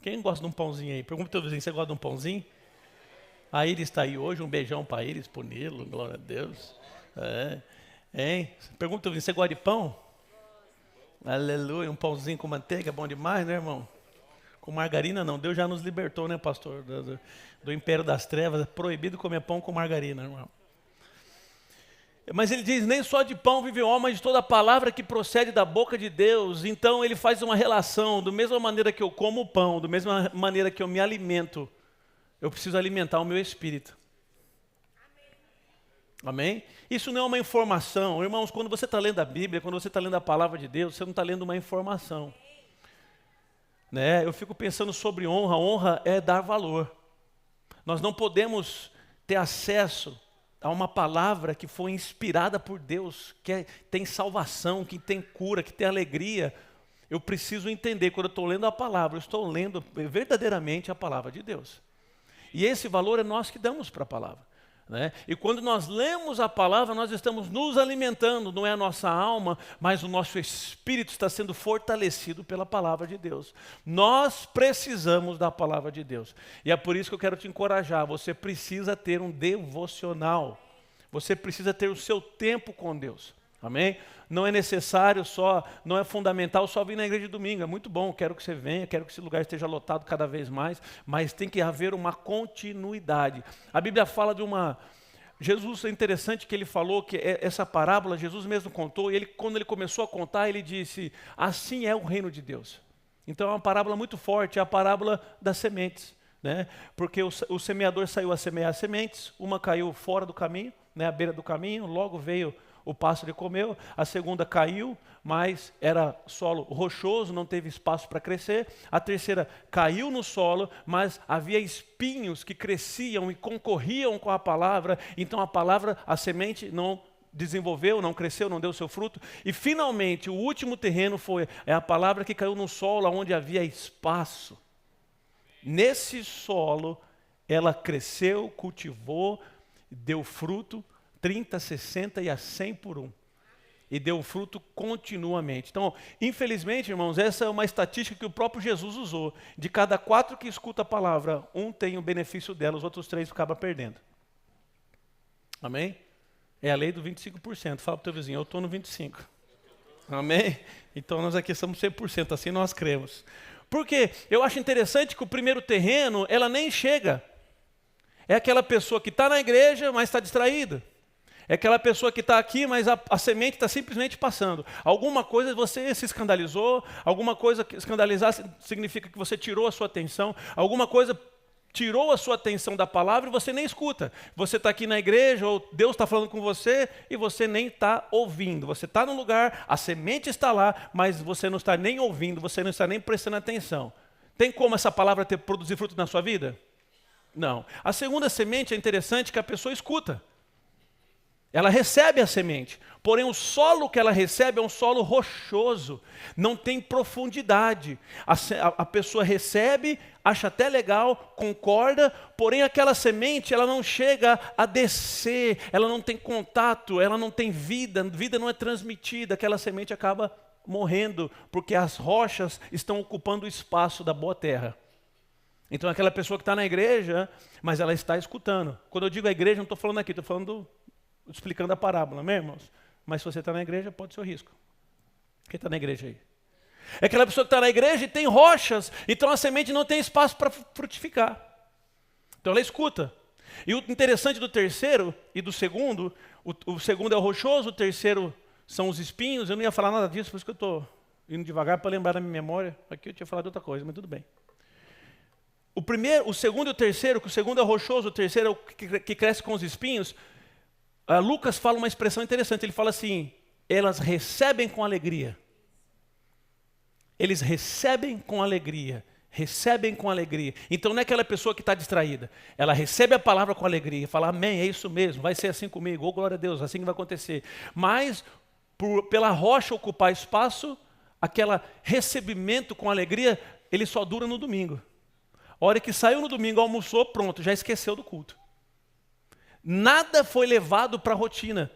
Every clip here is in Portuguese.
Quem gosta de um pãozinho aí? Pergunta pro teu vizinho, você gosta de um pãozinho? A Iris está aí hoje, um beijão para a Iris, pro Nilo, glória a Deus. Hein? Pergunta pro teu vizinho, você gosta de pão? Aleluia, um pãozinho com manteiga, é bom demais, né, irmão? Com margarina não, Deus já nos libertou, né, pastor? Do império das trevas, é proibido comer pão com margarina, irmão. Mas ele diz, nem só de pão vive o homem, mas de toda palavra que procede da boca de Deus. Então ele faz uma relação, da mesma maneira que eu como o pão, da mesma maneira que eu me alimento, eu preciso alimentar o meu espírito. Amém? Isso não é uma informação. Irmãos, quando você está lendo a Bíblia, quando você está lendo a palavra de Deus, você não está lendo uma informação. Né? Eu fico pensando sobre honra. Honra é dar valor. Nós não podemos ter acesso a uma palavra que foi inspirada por Deus, que tem salvação, que tem cura, que tem alegria. Eu preciso entender, quando eu estou lendo a palavra, eu estou lendo verdadeiramente a palavra de Deus. E esse valor é nós que damos para a palavra. Né? E quando nós lemos a palavra, nós estamos nos alimentando, não é a nossa alma, mas o nosso espírito está sendo fortalecido pela palavra de Deus. Nós precisamos da palavra de Deus. E é por isso que eu quero te encorajar, você precisa ter um devocional. Você precisa ter o seu tempo com Deus. Amém? Não é necessário só, não é fundamental só vir na igreja de domingo. É muito bom, quero que você venha, quero que esse lugar esteja lotado cada vez mais, mas tem que haver uma continuidade. A Bíblia fala de uma... Jesus, é interessante que ele falou que essa parábola, Jesus mesmo contou, e quando ele começou a contar, ele disse, assim é o reino de Deus. Então é uma parábola muito forte, é a parábola das sementes. Né? Porque o semeador saiu a semear as sementes, uma caiu fora do caminho, né, à beira do caminho, logo veio... O pássaro e comeu, a segunda caiu, mas era solo rochoso, não teve espaço para crescer. A terceira caiu no solo, mas havia espinhos que cresciam e concorriam com a palavra. Então a palavra, a semente não desenvolveu, não cresceu, não deu seu fruto. E finalmente o último terreno é a palavra que caiu no solo, onde havia espaço. Nesse solo ela cresceu, cultivou, deu fruto. 30, 60 e a 100 por um. E deu fruto continuamente. Então, infelizmente, irmãos, essa é uma estatística que o próprio Jesus usou. De cada 4 que escuta a palavra, um tem o benefício dela, os outros 3 acabam perdendo. Amém? É a lei do 25%. Fala para o teu vizinho, eu estou no 25%. Amém? Então nós aqui somos 100%, assim nós cremos. Porque eu acho interessante que o primeiro terreno, ela nem chega. É aquela pessoa que está na igreja, mas está distraída. É aquela pessoa que está aqui, mas a semente está simplesmente passando. Alguma coisa você se escandalizou, alguma coisa que escandalizar significa que você tirou a sua atenção, alguma coisa tirou a sua atenção da palavra e você nem escuta. Você está aqui na igreja, ou Deus está falando com você e você nem está ouvindo. Você está no lugar, a semente está lá, mas você não está nem ouvindo, você não está nem prestando atenção. Tem como essa palavra produzir fruto na sua vida? Não. A segunda semente é interessante que a pessoa escuta. Ela recebe a semente, porém o solo que ela recebe é um solo rochoso, não tem profundidade. A pessoa recebe, acha até legal, concorda, porém aquela semente ela não chega a descer, ela não tem contato, ela não tem vida, vida não é transmitida, aquela semente acaba morrendo, porque as rochas estão ocupando o espaço da boa terra. Então aquela pessoa que está na igreja, mas ela está escutando. Quando eu digo a igreja, não estou falando aqui, estou falando... explicando a parábola, né, irmãos? Mas se você está na igreja, pode ser o risco. Quem está na igreja aí? É aquela pessoa que está na igreja e tem rochas, então a semente não tem espaço para frutificar. Então ela escuta. E o interessante do terceiro e do segundo, o segundo é o rochoso, o terceiro são os espinhos. Eu não ia falar nada disso, por isso que eu estou indo devagar para lembrar da minha memória. Aqui eu tinha falado de outra coisa, mas tudo bem. O segundo e o terceiro, que o segundo é o rochoso, o terceiro é o que cresce com os espinhos. Lucas fala uma expressão interessante, ele fala assim, elas recebem com alegria. Eles recebem com alegria, recebem com alegria. Então não é aquela pessoa que está distraída, ela recebe a palavra com alegria, fala amém, é isso mesmo, vai ser assim comigo, oh glória a Deus, assim que vai acontecer. Mas pela rocha ocupar espaço, aquele recebimento com alegria, ele só dura no domingo. A hora que saiu no domingo, almoçou, pronto, já esqueceu do culto. Nada foi levado para a rotina,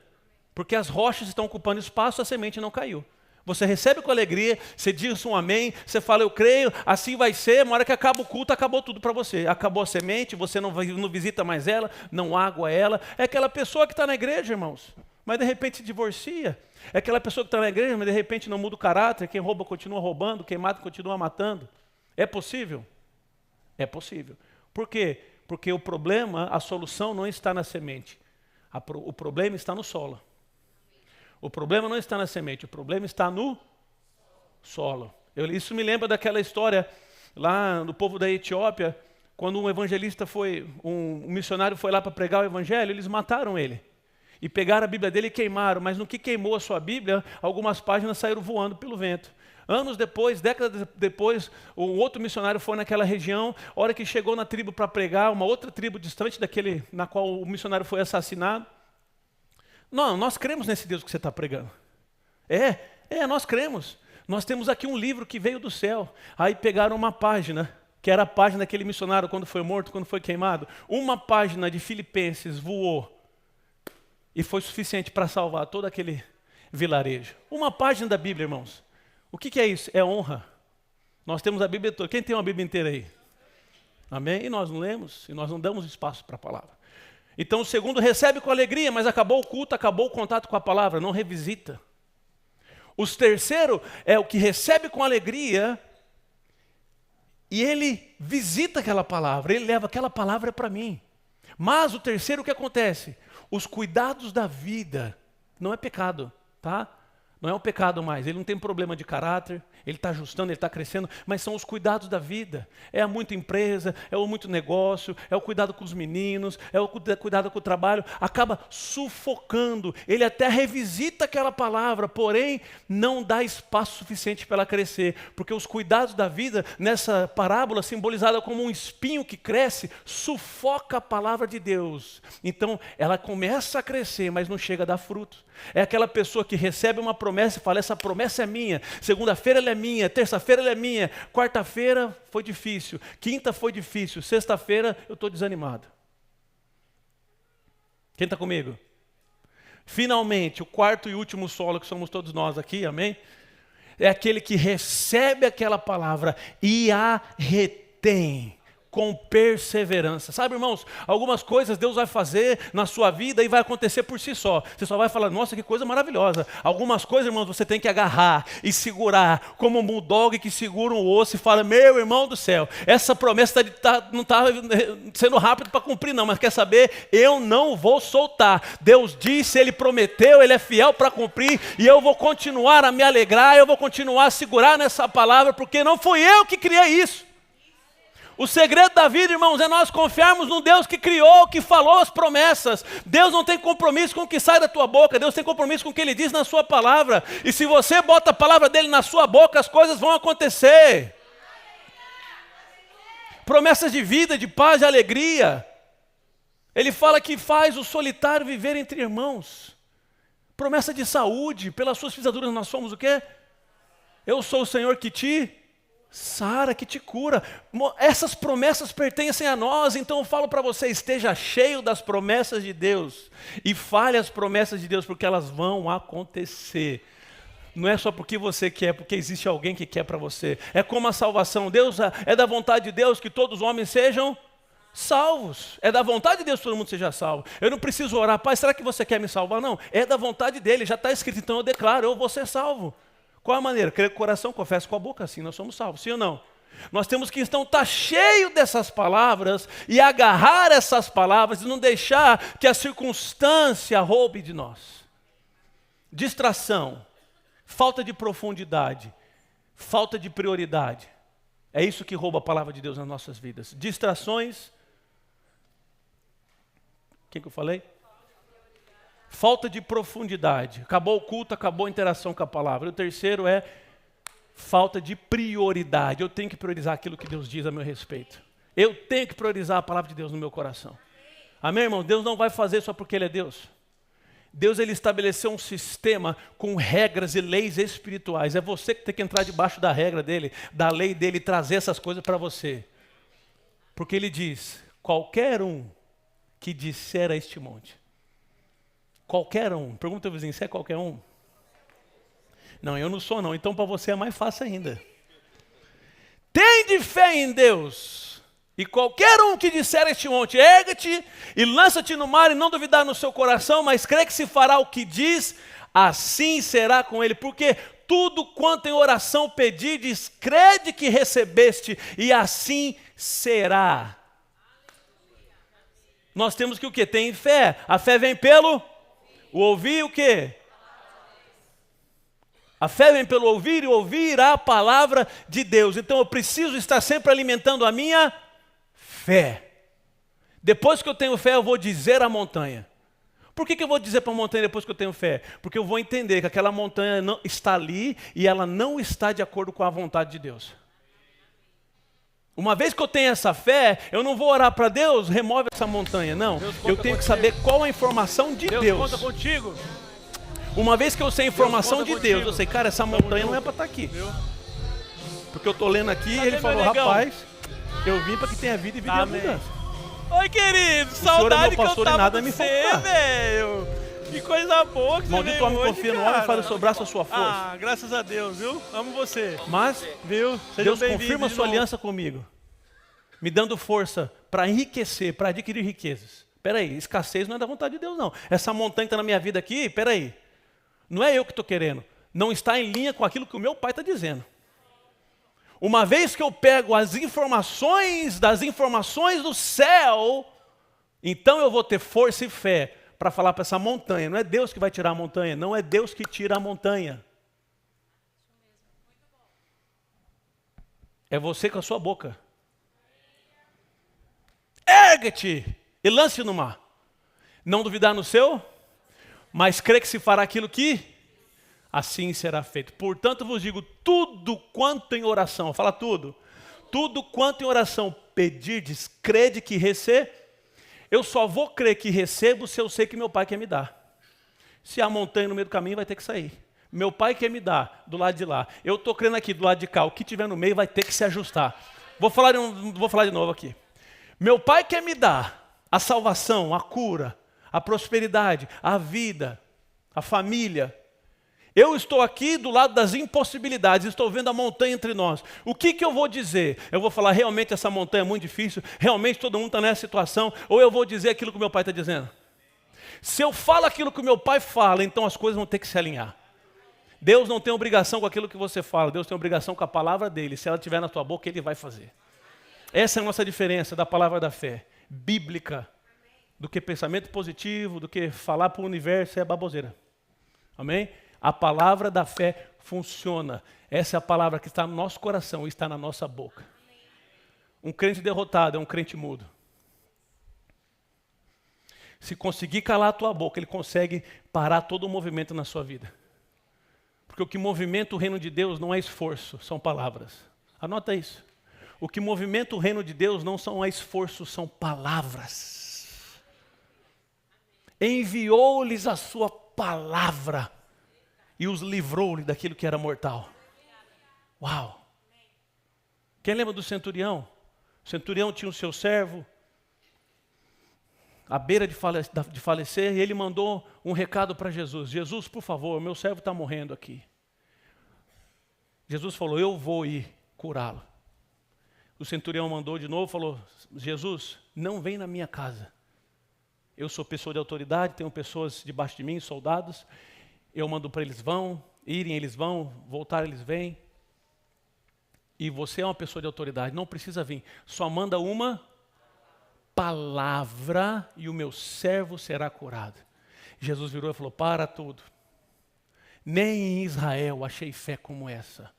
porque as rochas estão ocupando espaço, a semente não caiu. Você recebe com alegria, você diz um amém, você fala eu creio, assim vai ser, uma hora que acaba o culto, acabou tudo para você. Acabou a semente, você não visita mais ela, não água ela. É aquela pessoa que está na igreja, irmãos, mas de repente se divorcia. É aquela pessoa que está na igreja, mas de repente não muda o caráter, quem rouba continua roubando, quem mata continua matando. É possível? É possível. Por quê? Porque o problema, a solução não está na semente. O problema está no solo. O problema não está na semente, o problema está no solo. Isso me lembra daquela história lá no povo da Etiópia, quando um missionário foi lá para pregar o evangelho, eles mataram ele. E pegaram a Bíblia dele e queimaram, mas no que queimou a sua Bíblia, algumas páginas saíram voando pelo vento. Anos depois, décadas depois, um outro missionário foi naquela região, a hora que chegou na tribo para pregar, uma outra tribo distante daquele na qual o missionário foi assassinado. Não, nós cremos nesse Deus que você está pregando. Nós cremos. Nós temos aqui um livro que veio do céu. Aí pegaram uma página, que era a página daquele missionário quando foi morto, quando foi queimado. Uma página de Filipenses voou e foi suficiente para salvar todo aquele vilarejo. Uma página da Bíblia, irmãos. O que é isso? É honra. Nós temos a Bíblia toda. Quem tem uma Bíblia inteira aí? Amém? E nós não lemos, e nós não damos espaço para a palavra. Então o segundo recebe com alegria, mas acabou o culto, acabou o contato com a palavra, não revisita. O terceiro é o que recebe com alegria e ele visita aquela palavra, ele leva aquela palavra para mim. Mas o terceiro, o que acontece? Os cuidados da vida, não é pecado, tá? Não é um pecado mais, ele não tem problema de caráter, ele está ajustando, ele está crescendo, mas são os cuidados da vida. É a muita empresa, é o muito negócio, é o cuidado com os meninos, é o cuidado com o trabalho, acaba sufocando. Ele até revisita aquela palavra, porém não dá espaço suficiente para ela crescer, porque os cuidados da vida, nessa parábola simbolizada como um espinho que cresce, sufoca a palavra de Deus. Então ela começa a crescer, mas não chega a dar frutos. É aquela pessoa que recebe uma promessa e fala, essa promessa é minha, segunda-feira ela é minha, terça-feira ela é minha, quarta-feira foi difícil, quinta foi difícil, sexta-feira eu estou desanimado. Quem está comigo? Finalmente, o quarto e último solo, que somos todos nós aqui, amém? É aquele que recebe aquela palavra e a retém com perseverança. Sabe, irmãos, algumas coisas Deus vai fazer na sua vida e vai acontecer por si só. Você só vai falar, nossa, que coisa maravilhosa. Algumas coisas, irmãos, você tem que agarrar e segurar, como um bulldog que segura um osso e fala, meu irmão do céu, essa promessa não está sendo rápido para cumprir não, mas quer saber? Eu não vou soltar. Deus disse, Ele prometeu, Ele é fiel para cumprir e eu vou continuar a me alegrar, eu vou continuar a segurar nessa palavra, porque não fui eu que criei isso. O segredo da vida, irmãos, é nós confiarmos num Deus que criou, que falou as promessas. Deus não tem compromisso com o que sai da tua boca, Deus tem compromisso com o que Ele diz na sua palavra. E se você bota a palavra dEle na sua boca, as coisas vão acontecer. Promessas de vida, de paz, de alegria. Ele fala que faz o solitário viver entre irmãos. Promessa de saúde, pelas suas pisaduras nós somos o quê? Eu sou o Senhor que te sara, que te cura. Essas promessas pertencem a nós, então eu falo para você, esteja cheio das promessas de Deus e fale as promessas de Deus, porque elas vão acontecer. Não é só porque você quer, porque existe alguém que quer para você. É como a salvação. Deus é da vontade de Deus que todos os homens sejam salvos. É da vontade de Deus que todo mundo seja salvo. Eu não preciso orar, Pai, será que você quer me salvar? Não, é da vontade dEle, já está escrito, então eu declaro, eu vou ser salvo. Qual a maneira? Crer com o coração, confessa com a boca, assim nós somos salvos, sim ou não? Nós temos que então estar cheio dessas palavras e agarrar essas palavras e não deixar que a circunstância roube de nós. Distração, falta de profundidade, falta de prioridade. É isso que rouba a palavra de Deus nas nossas vidas. Distrações. O que eu falei? Falta de profundidade. Acabou o culto, acabou a interação com a palavra. E o terceiro é falta de prioridade. Eu tenho que priorizar aquilo que Deus diz a meu respeito. Eu tenho que priorizar a palavra de Deus no meu coração. Amém, irmão? Deus não vai fazer só porque Ele é Deus. Deus, Ele estabeleceu um sistema com regras e leis espirituais. É você que tem que entrar debaixo da regra dEle, da lei dEle, e trazer essas coisas para você. Porque Ele diz, qualquer um que disser a este monte, qualquer um, pergunta ao vizinho, se é qualquer um? Não, eu não sou não, então para você é mais fácil ainda. Tende fé em Deus, e qualquer um que disser a este monte, erga-te e lança-te no mar, e não duvidar no seu coração, mas crê que se fará o que diz, assim será com ele. Porque tudo quanto em oração pedides, crede que recebeste, e assim será. Nós temos que o quê? Tem fé. A fé vem pelo o ouvir o quê? A fé vem pelo ouvir, e ouvir a palavra de Deus. Então eu preciso estar sempre alimentando a minha fé. Depois que eu tenho fé, eu vou dizer à montanha. Por que eu vou dizer para a montanha depois que eu tenho fé? Porque eu vou entender que aquela montanha não está ali e ela não está de acordo com a vontade de Deus. Uma vez que eu tenho essa fé, eu não vou orar para Deus, remove essa montanha. Não, eu tenho que saber qual a informação de Deus. Deus conta contigo. Uma vez que eu sei a informação de Deus, eu sei, cara, essa montanha não é para estar aqui. Porque eu estou lendo aqui e ele falou, rapaz, eu vim para que tenha vida e vida em abundância. Oi, querido, O saudade senhor é meu que eu pastor e tava nada com me você, falta. velho. Que coisa boa que Maldito você homem veio hoje, confia no cara. homem e faz do seu braço a sua força. Ah, graças a Deus, viu? Amo você. Mas Viu? Sejam Deus bem-vindos confirma a de sua novo. aliança comigo, me dando força para enriquecer, para adquirir riquezas. Espera aí, escassez não é da vontade de Deus, não. Essa montanha que está na minha vida aqui, espera aí. Não é eu que estou querendo. Não está em linha com aquilo que o meu pai está dizendo. Uma vez que eu pego as informações das informações do céu, então eu vou ter força e fé para falar para essa montanha. Não é Deus que vai tirar a montanha, não é Deus que tira a montanha. É você com a sua boca. Ergue-te e lance no mar. Não duvidar no seu, mas crê que se fará aquilo que assim será feito. Portanto vos digo, tudo quanto em oração, fala tudo. Tudo quanto em oração pedirdes, crede que recebe. Eu só vou crer que recebo se eu sei que meu pai quer me dar. Se há montanha no meio do caminho, vai ter que sair. Meu pai quer me dar do lado de lá. Eu estou crendo aqui do lado de cá. O que tiver no meio vai ter que se ajustar. Vou falar de novo aqui. Meu pai quer me dar a salvação, a cura, a prosperidade, a vida, a família. Eu estou aqui do lado das impossibilidades, estou vendo a montanha entre nós. O que eu vou dizer? Eu vou falar, realmente essa montanha é muito difícil, realmente todo mundo está nessa situação, ou eu vou dizer aquilo que o meu pai está dizendo? Se eu falo aquilo que o meu pai fala, então as coisas vão ter que se alinhar. Deus não tem obrigação com aquilo que você fala, Deus tem obrigação com a palavra dele. Se ela estiver na tua boca, ele vai fazer. Essa é a nossa diferença da palavra da fé, bíblica, do que pensamento positivo, do que falar para o universo, é baboseira. Amém? A palavra da fé funciona. Essa é a palavra que está no nosso coração e está na nossa boca. Um crente derrotado é um crente mudo. Se conseguir calar a tua boca, ele consegue parar todo o movimento na sua vida. Porque o que movimenta o reino de Deus não é esforço, são palavras. Anota isso. O que movimenta o reino de Deus não são esforços, são palavras. Enviou-lhes a sua palavra e os livrou-lhe daquilo que era mortal. Uau! Quem lembra do centurião? O centurião tinha o seu servo à beira de falecer, e ele mandou um recado para Jesus. Jesus, por favor, meu servo está morrendo aqui. Jesus falou, eu vou ir curá-lo. O centurião mandou de novo, falou, Jesus, não vem na minha casa. Eu sou pessoa de autoridade, tenho pessoas debaixo de mim, soldados. Eu mando para eles irem, eles vão, voltar, eles vêm. E você é uma pessoa de autoridade, não precisa vir. Só manda uma palavra e o meu servo será curado. Jesus virou e falou, para tudo. Nem em Israel achei fé como essa.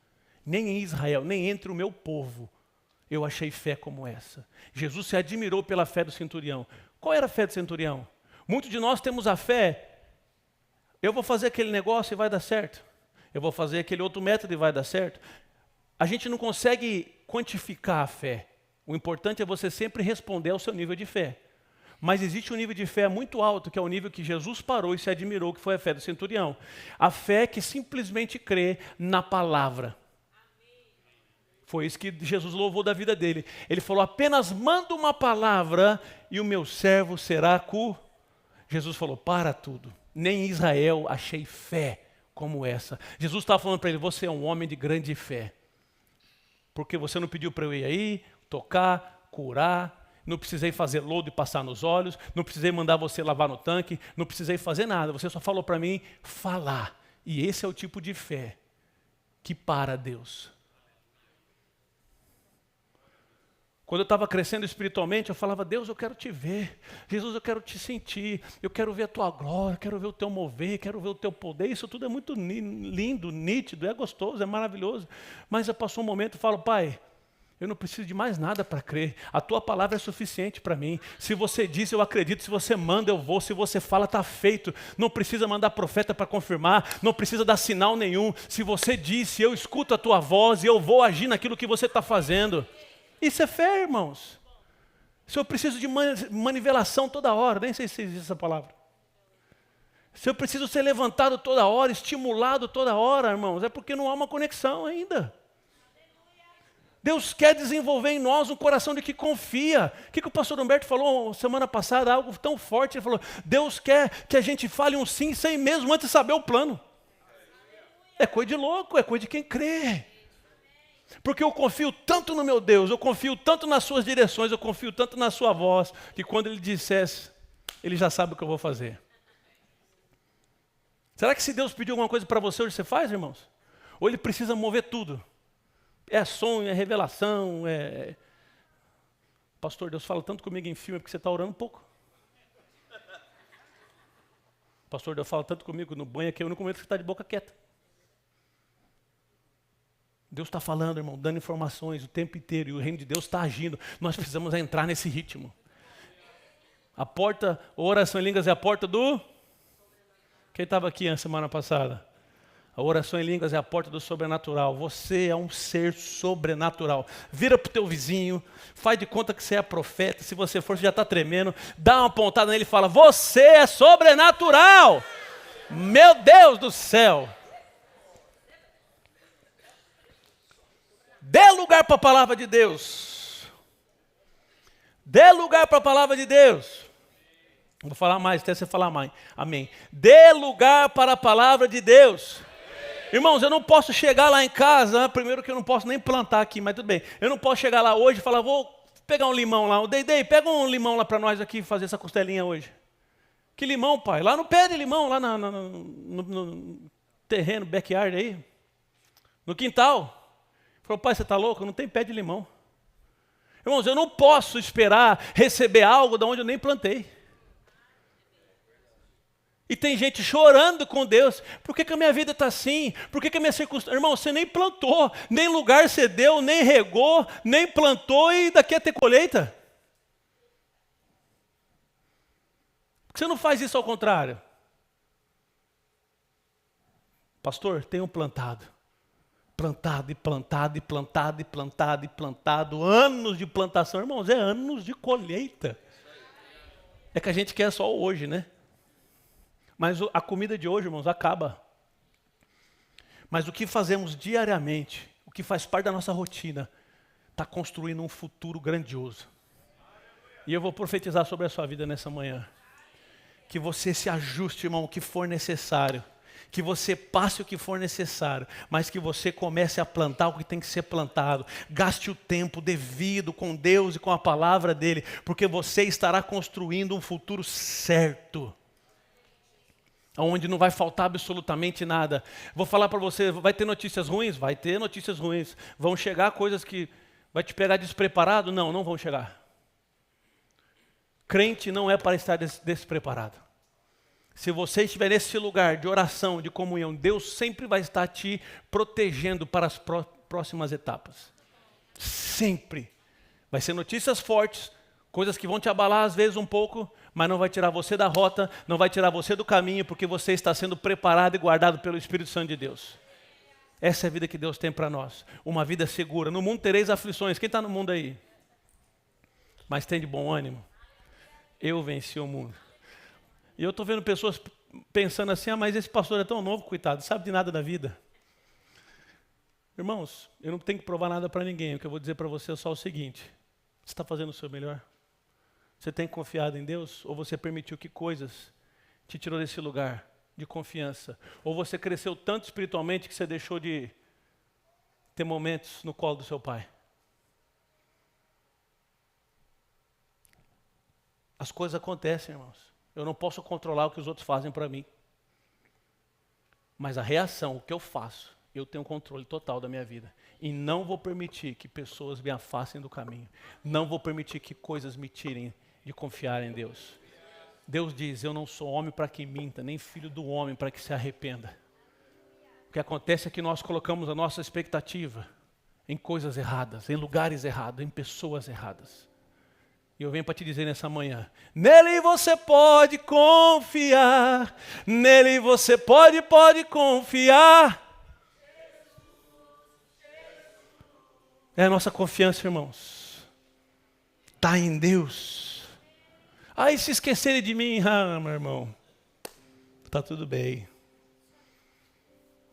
Nem em Israel, nem entre o meu povo eu achei fé como essa. Jesus se admirou pela fé do centurião. Qual era a fé do centurião? Muitos de nós temos a fé, eu vou fazer aquele negócio e vai dar certo. Eu vou fazer aquele outro método e vai dar certo. A gente não consegue quantificar a fé. O importante é você sempre responder ao seu nível de fé. Mas existe um nível de fé muito alto, que é o nível que Jesus parou e se admirou, que foi a fé do centurião. A fé que simplesmente crê na palavra. Foi isso que Jesus louvou da vida dele. Ele falou, apenas manda uma palavra e o meu servo será curado. Jesus falou, para tudo. Nem em Israel achei fé como essa. Jesus estava falando para ele, você é um homem de grande fé. Porque você não pediu para eu ir aí, tocar, curar, não precisei fazer lodo e passar nos olhos, não precisei mandar você lavar no tanque, não precisei fazer nada, você só falou para mim falar. E esse é o tipo de fé que para Deus. Quando eu estava crescendo espiritualmente, eu falava, Deus, eu quero te ver. Jesus, eu quero te sentir. Eu quero ver a tua glória, quero ver o teu mover, quero ver o teu poder. Isso tudo é muito lindo, nítido, é gostoso, é maravilhoso. Mas passou um momento e falo, Pai, eu não preciso de mais nada para crer. A tua palavra é suficiente para mim. Se você diz, eu acredito. Se você manda, eu vou. Se você fala, está feito. Não precisa mandar profeta para confirmar. Não precisa dar sinal nenhum. Se você disse, eu escuto a tua voz e eu vou agir naquilo que você está fazendo. Isso é fé, irmãos. Se eu preciso de manivelação toda hora, nem sei se existe essa palavra. Se eu preciso ser levantado toda hora, estimulado toda hora, irmãos, é porque não há uma conexão ainda. Deus quer desenvolver em nós um coração de que confia. O que o pastor Humberto falou semana passada, algo tão forte, ele falou, Deus quer que a gente fale um sim sem mesmo antes saber o plano. É coisa de louco, é coisa de quem crê. Porque eu confio tanto no meu Deus, eu confio tanto nas suas direções, eu confio tanto na sua voz, que quando ele dissesse, ele já sabe o que eu vou fazer. Será que se Deus pediu alguma coisa para você, hoje você faz, irmãos? Ou ele precisa mover tudo? É sonho, é revelação, Pastor, Deus fala tanto comigo em filme, porque você está orando um pouco. Pastor, Deus fala tanto comigo no banho, que é o único momento que você está de boca quieta. Deus está falando, irmão, dando informações o tempo inteiro, e o reino de Deus está agindo. Nós precisamos entrar nesse ritmo. A porta, a oração em línguas é a porta do... Quem estava aqui na semana passada? A oração em línguas é a porta do sobrenatural. Você é um ser sobrenatural. Vira para o teu vizinho, faz de conta que você é profeta. Se você for, você já está tremendo. Dá uma pontada nele e fala, você é sobrenatural. Meu Deus do céu. Dê lugar para a palavra de Deus. Dê lugar para a palavra de Deus. Vou falar mais, até você falar mais. Amém. Dê lugar para a palavra de Deus. Irmãos, eu não posso chegar lá em casa, primeiro que eu não posso nem plantar aqui, mas tudo bem. Eu não posso chegar lá hoje e falar, vou pegar um limão lá. O Deidei, pega um limão lá para nós aqui fazer essa costelinha hoje. Que limão, pai? Lá no pé de limão, lá no terreno, backyard aí. No quintal. Falou, pai, você está louco? Não tem pé de limão. Irmãos, eu não posso esperar receber algo de onde eu nem plantei. E tem gente chorando com Deus. Por que a minha vida está assim? Por que a minha circunstância... Irmão, você nem plantou, nem lugar você deu, nem regou, nem plantou e daqui a ter colheita. Por que você não faz isso ao contrário? Pastor, tenho plantado. Plantado e plantado e plantado e plantado e plantado. Anos de plantação, irmãos, é anos de colheita. É que a gente quer só hoje, né? Mas a comida de hoje, irmãos, acaba. Mas o que fazemos diariamente, o que faz parte da nossa rotina, está construindo um futuro grandioso. E eu vou profetizar sobre a sua vida nessa manhã. Que você se ajuste, irmão, o que for necessário. Que você passe o que for necessário, mas que você comece a plantar o que tem que ser plantado. Gaste o tempo devido com Deus e com a palavra dEle, porque você estará construindo um futuro certo, onde não vai faltar absolutamente nada. Vou falar para você, vai ter notícias ruins? Vai ter notícias ruins. Vão chegar coisas que vai te pegar despreparado? Não, não vão chegar. Crente não é para estar despreparado. Se você estiver nesse lugar de oração, de comunhão, Deus sempre vai estar te protegendo para as próximas etapas. Sempre. Vai ser notícias fortes, coisas que vão te abalar às vezes um pouco, mas não vai tirar você da rota, não vai tirar você do caminho, porque você está sendo preparado e guardado pelo Espírito Santo de Deus. Essa é a vida que Deus tem para nós. Uma vida segura. No mundo tereis aflições. Quem está no mundo aí? Mas tem de bom ânimo. Eu venci o mundo. E eu estou vendo pessoas pensando assim, mas esse pastor é tão novo, coitado, sabe de nada da vida. Irmãos, eu não tenho que provar nada para ninguém. O que eu vou dizer para você é só o seguinte. Você está fazendo o seu melhor? Você tem confiado em Deus? Ou você permitiu que coisas te tirou desse lugar de confiança? Ou você cresceu tanto espiritualmente que você deixou de ter momentos no colo do seu pai? As coisas acontecem, irmãos. Eu não posso controlar o que os outros fazem para mim. Mas a reação, o que eu faço, eu tenho controle total da minha vida. E não vou permitir que pessoas me afastem do caminho. Não vou permitir que coisas me tirem de confiar em Deus. Deus diz, eu não sou homem para que minta, nem filho do homem para que se arrependa. O que acontece é que nós colocamos a nossa expectativa em coisas erradas, em lugares errados, em pessoas erradas. E eu venho para te dizer nessa manhã, nele você pode confiar, nele você pode confiar. É a nossa confiança, irmãos. Está em Deus. Aí se esquecerem de mim, meu irmão, está tudo bem.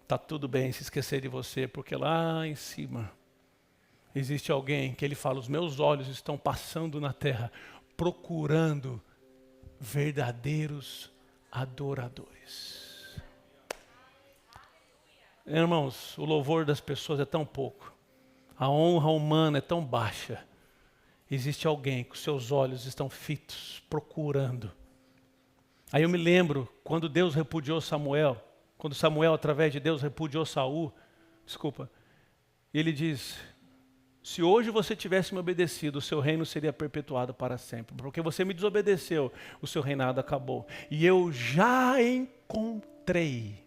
Está tudo bem se esquecer de você, porque lá em cima existe alguém que ele fala, os meus olhos estão passando na terra, procurando verdadeiros adoradores. Irmãos, o louvor das pessoas é tão pouco. A honra humana é tão baixa. Existe alguém que os seus olhos estão fitos, procurando. Aí eu me lembro, quando Deus repudiou Samuel, quando Samuel, através de Deus, repudiou Saul, ele diz, se hoje você tivesse me obedecido, o seu reino seria perpetuado para sempre. Porque você me desobedeceu, o seu reinado acabou. E eu já encontrei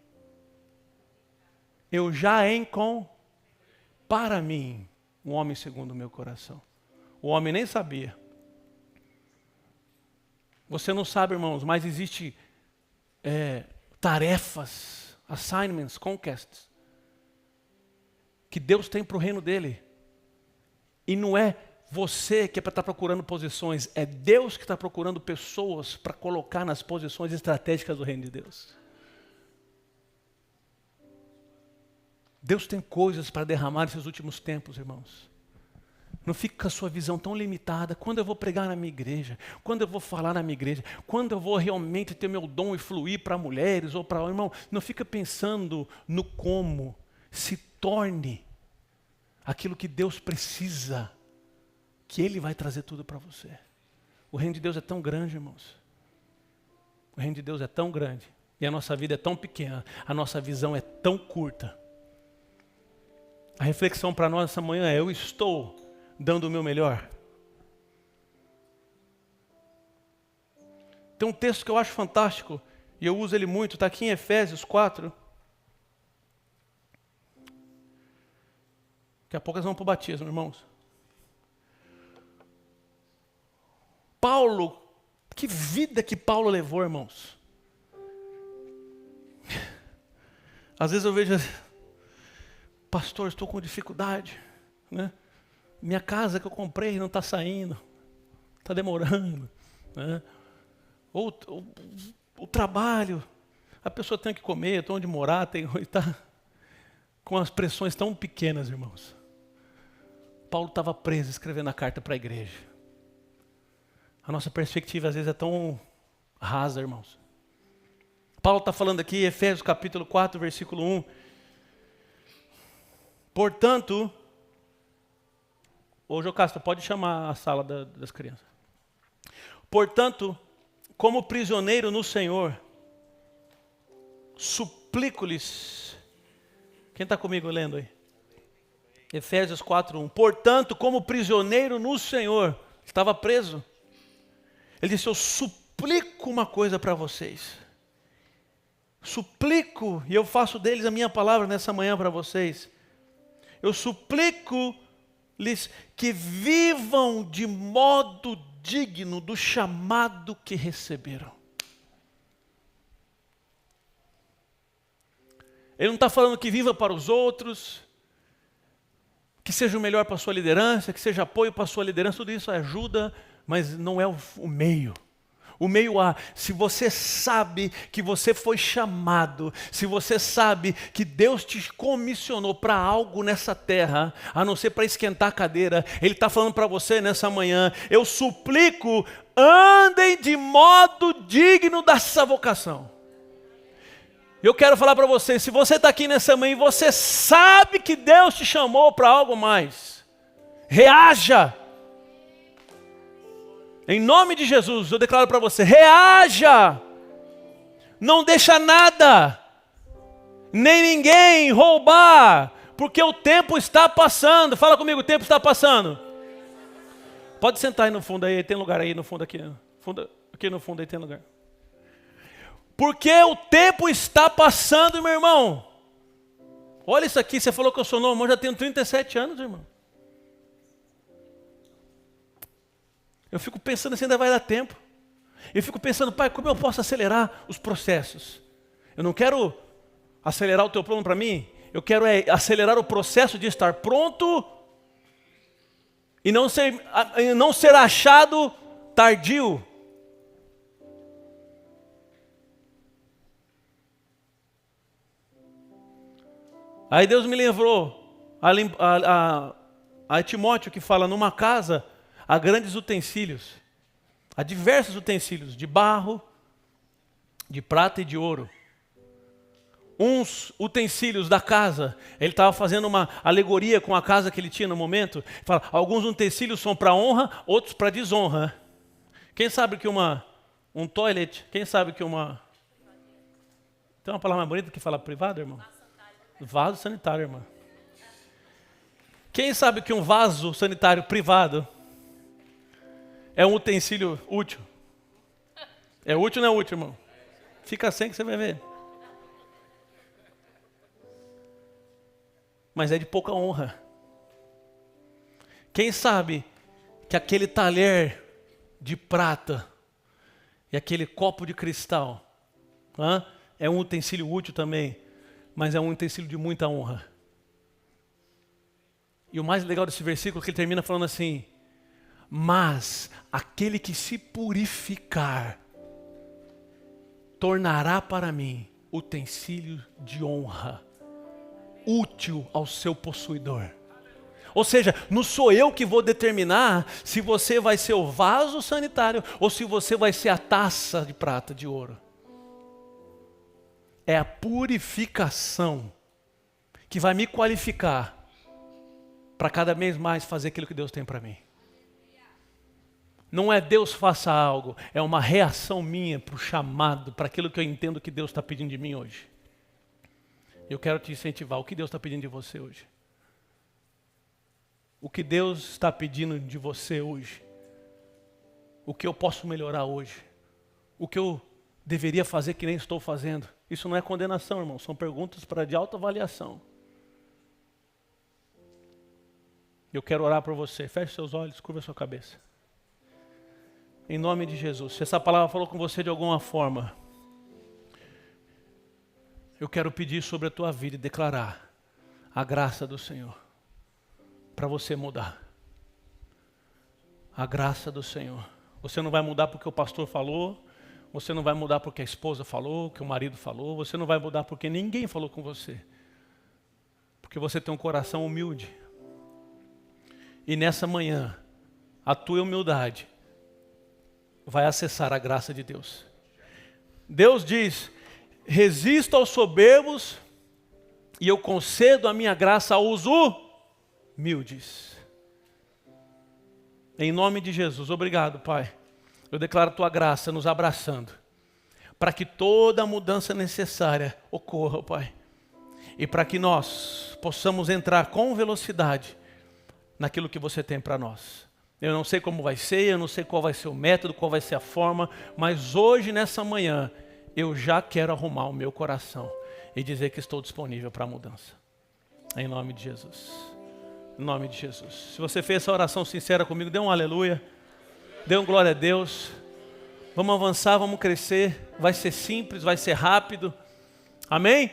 para mim um homem segundo o meu coração. O homem nem sabia. Você não sabe, irmãos, mas existe tarefas, assignments, conquests, que Deus tem para o reino dele. E não é você que é para estar procurando posições, é Deus que está procurando pessoas para colocar nas posições estratégicas do reino de Deus. Deus tem coisas para derramar nesses últimos tempos, irmãos. Não fique com a sua visão tão limitada. Quando eu vou pregar na minha igreja? Quando eu vou falar na minha igreja? Quando eu vou realmente ter meu dom e fluir para mulheres ou para... Irmão, não fica pensando no como. Se torne aquilo que Deus precisa, que Ele vai trazer tudo para você. O reino de Deus é tão grande, irmãos. O reino de Deus é tão grande. E a nossa vida é tão pequena. A nossa visão é tão curta. A reflexão para nós essa manhã é, eu estou dando o meu melhor? Tem um texto que eu acho fantástico, e eu uso ele muito, está aqui em Efésios 4. Daqui a pouco nós vamos para o batismo, irmãos. Paulo, que vida que Paulo levou, irmãos. Às vezes eu vejo, pastor, estou com dificuldade, né? Minha casa que eu comprei não está saindo, está demorando, né? Ou o trabalho, a pessoa tem que comer, tem onde morar, está com as pressões tão pequenas, irmãos. Paulo estava preso escrevendo a carta para a igreja. A nossa perspectiva às vezes é tão rasa, irmãos. Paulo está falando aqui, Efésios capítulo 4, versículo 1. Portanto, ô Jocasta, pode chamar a sala das crianças. Portanto, como prisioneiro no Senhor, suplico-lhes. Quem está comigo lendo aí? Efésios 4:1. Portanto, como prisioneiro no Senhor, estava preso. Ele disse, eu suplico uma coisa para vocês. Suplico, e eu faço deles a minha palavra nessa manhã para vocês. Eu suplico-lhes que vivam de modo digno do chamado que receberam. Ele não está falando que viva para os outros, que seja o melhor para a sua liderança, que seja apoio para a sua liderança, tudo isso ajuda, mas não é o meio. O meio se você sabe que você foi chamado, se você sabe que Deus te comissionou para algo nessa terra, a não ser para esquentar a cadeira, Ele está falando para você nessa manhã, eu suplico, andem de modo digno dessa vocação. Eu quero falar para você, se você está aqui nessa manhã e você sabe que Deus te chamou para algo mais, reaja. Em nome de Jesus, eu declaro para você, reaja. Não deixa nada, nem ninguém roubar, porque o tempo está passando. Fala comigo, o tempo está passando. Pode sentar aí no fundo, aí tem lugar aí no fundo, aqui no fundo aí tem lugar. Porque o tempo está passando, meu irmão. Olha isso aqui, você falou que eu sou novo, mas eu já tenho 37 anos, irmão. Eu fico pensando assim, ainda vai dar tempo. Eu fico pensando, pai, como eu posso acelerar os processos? Eu não quero acelerar o teu plano para mim, eu quero acelerar o processo de estar pronto e não ser achado tardio. Aí Deus me lembrou a Timóteo que fala, numa casa há grandes utensílios, há diversos utensílios de barro, de prata e de ouro. Uns utensílios da casa, ele estava fazendo uma alegoria com a casa que ele tinha no momento. Fala, alguns utensílios são para honra, outros para desonra. Quem sabe que um toilet, quem sabe que uma... Tem uma palavra mais bonita que fala privado, irmão? Vaso sanitário, irmão. Quem sabe que um vaso sanitário privado é um utensílio útil? É útil ou não é útil, irmão? Fica sem que você vai ver. Mas é de pouca honra. Quem sabe que aquele talher de prata e aquele copo de cristal é um utensílio útil também, mas é um utensílio de muita honra. E o mais legal desse versículo é que ele termina falando assim, mas aquele que se purificar tornará para mim utensílio de honra, útil ao seu possuidor. Ou seja, não sou eu que vou determinar se você vai ser o vaso sanitário ou se você vai ser a taça de prata, de ouro. É a purificação que vai me qualificar para cada vez mais fazer aquilo que Deus tem para mim. Não é Deus faça algo, é uma reação minha para o chamado, para aquilo que eu entendo que Deus está pedindo de mim hoje. Eu quero te incentivar. O que Deus está pedindo de você hoje? O que Deus está pedindo de você hoje? O que eu posso melhorar hoje? O que eu deveria fazer que nem estou fazendo? Isso não é condenação, irmão. São perguntas para de autoavaliação. Eu quero orar por você. Feche seus olhos, curva sua cabeça. Em nome de Jesus. Se essa palavra falou com você de alguma forma, eu quero pedir sobre a tua vida e declarar a graça do Senhor para você mudar. A graça do Senhor. Você não vai mudar porque o pastor falou, você não vai mudar porque a esposa falou, que o marido falou, você não vai mudar porque ninguém falou com você. Porque você tem um coração humilde. E nessa manhã, a tua humildade vai acessar a graça de Deus. Deus diz, resisto aos soberbos e eu concedo a minha graça aos humildes. Em nome de Jesus, obrigado, Pai. Eu declaro a tua graça nos abraçando, para que toda a mudança necessária ocorra, Pai. E para que nós possamos entrar com velocidade naquilo que você tem para nós. Eu não sei como vai ser, eu não sei qual vai ser o método, qual vai ser a forma, mas hoje, nessa manhã, eu já quero arrumar o meu coração e dizer que estou disponível para a mudança. Em nome de Jesus. Em nome de Jesus. Se você fez essa oração sincera comigo, dê um aleluia. Dê um glória a Deus. Vamos avançar, vamos crescer. Vai ser simples, vai ser rápido. Amém?